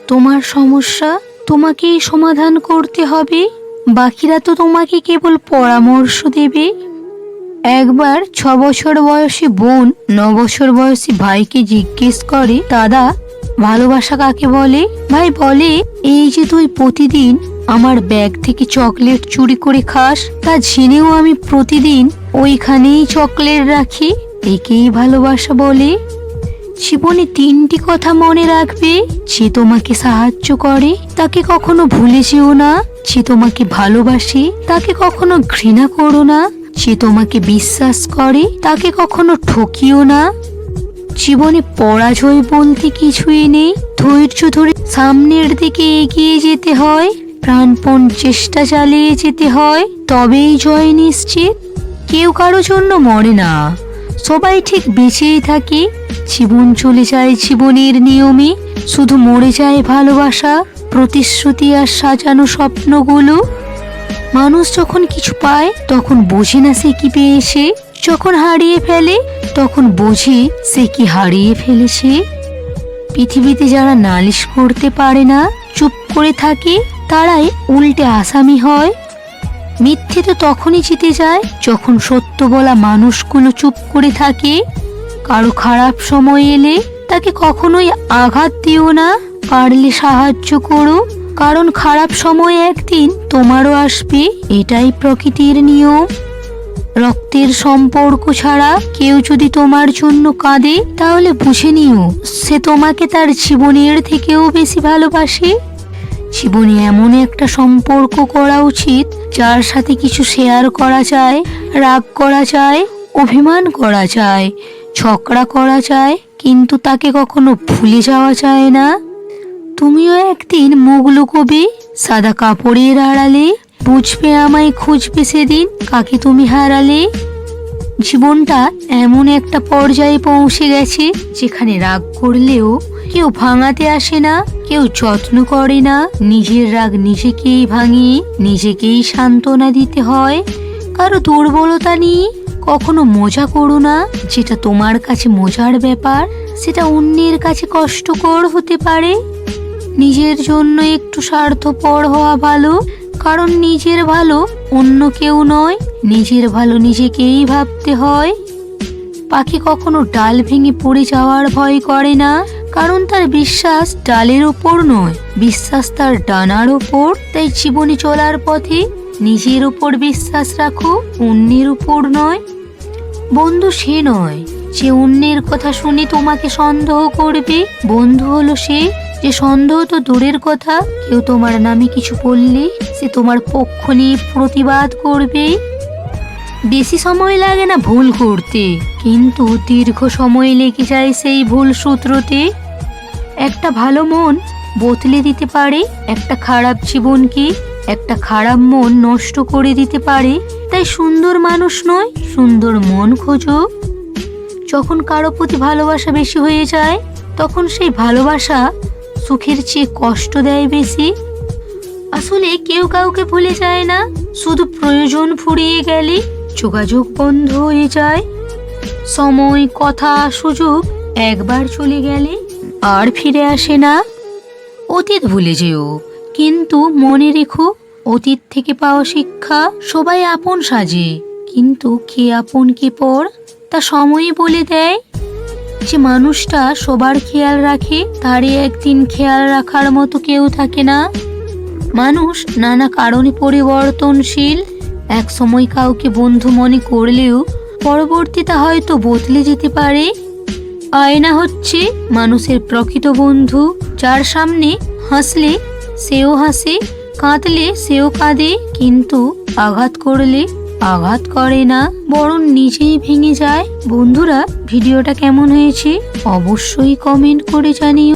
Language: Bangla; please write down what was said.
তোমার সমস্যা তোমাকেই সমাধান করতে হবে, বাকিরা তো তোমাকে কেবল পরামর্শ দেবে। একবার 6 বছর বয়সী বোন 9 বছর বয়সী ভাইকে জিজ্ঞেস করে, দাদা ভালোবাসা কাকে বলে? ভাই বলে, এই যে তুই প্রতিদিন আমার ব্যাগ থেকে চকলেট চুরি করে খাস, তা জেনেও আমি প্রতিদিন ওইখানেই চকলেট রাখি, একেই ভালোবাসা বলে। জীবনে 3টি কথা মনে রাখবে। যে তোমাকে সাহায্য করে তাকে কখনো ভুলে যেও না, যে তোমাকে ভালোবাসে তাকে কখনো ঘৃণা করো না, যে তোমাকে বিশ্বাস করে তাকে কখনো ঠকিও না। জীবনে পরাজয় বলতে কিছুই নেই, ধৈর্য ধরে সামনের দিকে এগিয়ে যেতে হয়, প্রাণপণ চেষ্টা চালিয়ে যেতে হয়, তবেই জয় নিশ্চিত। কেউ কারো জন্য মরে না, সবাই ঠিক বেঁচেই থাকে। জীবন চলে যায় জীবনের নিয়মে, শুধু মরে যায় ভালোবাসা, প্রতিশ্রুতি আর সাজানো স্বপ্নগুলো। মানুষ যখন কিছু পায় তখন বোঝে না সে কি পেয়েছে, যখন হারিয়ে ফেলে তখন বোঝে সে কি হারিয়ে ফেলেছে। পৃথিবীতে যারা নালিশ করতে পারে না, চুপ করে থাকে, তারাই উল্টে আসামি হয়। মিথ্যে তো তখনই জিতে যায় যখন সত্য বলা মানুষগুলো চুপ করে থাকে। কারো খারাপ সময় এলে তাকে কখনোই আঘাত দিও না, পারলে সাহায্য করো, কারণ খারাপ সময় একদিন তোমারও আসবে, এটাই প্রকৃতির নিয়ম। রক্তের সম্পর্ক ছাড়া কেউ যদি তোমার জন্য কাঁদে, তাহলে বুঝে নিও সে তোমাকে তার জীবনের থেকেও বেশি ভালোবাসে। জীবনে এমন একটা সম্পর্ক করা উচিত যার সাথে কিছু শেয়ার করা যায়, রাগ করা যায়, অভিমান করা যায়, ঝগড়া করা যায়, কিন্তু তাকে কখনো ভুলে যাওয়া যায় না। তুমিও একদিন মুখ লুকোবে সাদা কাপড়ের আড়ালে, বুঝবে আমায় খুঁজবে সেদিন কাকে তুমি হারালে। জীবনটা এমন একটা পর্যায়ে পৌঁছে গেছে যেখানে রাগ করলেও কেউ ভাঙাতে আসে না, কেউ যত্ন করে না। নিজের রাগ নিজেকেই ভাঙিয়ে নিজেকেই সান্ত্বনা দিতে হয়। কারো দুর্বলতা নিয়ে কখনো মজা করো না, যেটা তোমার কাছে মজার ব্যাপার সেটা অন্যের কাছে কষ্টকর হতে পারে। নিজের জন্য একটু স্বার্থপর হওয়া ভালো, কারণ নিজের ভালো অন্য কেউ নয়, নিজের ভালো নিজেকেই ভাবতে হয়। পাখি কখনো ডাল ভেঙে পড়ে যাওয়ার ভয় করে না, কারণ তার বিশ্বাস ডালের ওপর নয়, বিশ্বাস তার ডানার ওপর। তাই জীবনে চলার পথে নিজের ওপর বিশ্বাস রাখো, অন্যের উপর নয়। বন্ধু সে নয় যে অন্যের কথা শুনে তোমাকে সন্দেহ করবে, বন্ধু হলো সে যে সন্দেহ তো দূরের কথা, কেউ তোমার নামে কিছু বললে সে তোমার পক্ষ নিয়ে প্রতিবাদ করবে। বেশি সময় লাগে না ভুল করতে, কিন্তু দীর্ঘ সময় লেগে যায় সেই ভুল শুধরোতে। একটা ভালো মন বদলে দিতে পারে একটা খারাপ জীবনকে, একটা খারাপ মন নষ্ট করে দিতে পারে। তাই সুন্দর মানুষ নয়, সুন্দর মন খোঁজো। যখন কারো প্রতি ভালোবাসা বেশি হয়ে যায়, তখন সেই ভালোবাসা সুখের চেয়ে কষ্ট দেয় বেশি। আসলে কেউ কাউকে ভুলে যায় না, শুধু প্রয়োজন ফুরিয়ে গেলে যোগাযোগ বন্ধ হয়ে যায়। সময়, কথা, সুযোগ একবার চলে গেলে আর ফিরে আসে না। অতীত ভুলে যেও, কিন্তু মনে রেখো অতীত থেকে পাওয়া শিক্ষা। সবাই আপন সাজে, কিন্তু কে আপন কে পর তা সময়ই বলে দেয়। যে মানুষটা সবার খেয়াল রাখে, তারই একদিন খেয়াল রাখার মতো কেউ থাকে না। মানুষ নানা কারণে পরিবর্তনশীল, এক সময় কাউকে বন্ধু মনে করলেও পরবর্তীতে হয়তো বদলে যেতে পারে। আয়না হচ্ছে মানুষের প্রকৃত বন্ধু, যার সামনে হাসলে সেও হাসে, কাঁদলে সেও কাঁদে, কিন্তু আঘাত করলে আঘাত করে না, বরং নিজেই ভেঙে যায়। বন্ধুরা, ভিডিওটা কেমন হয়েছে অবশ্যই কমেন্ট করে জানিও।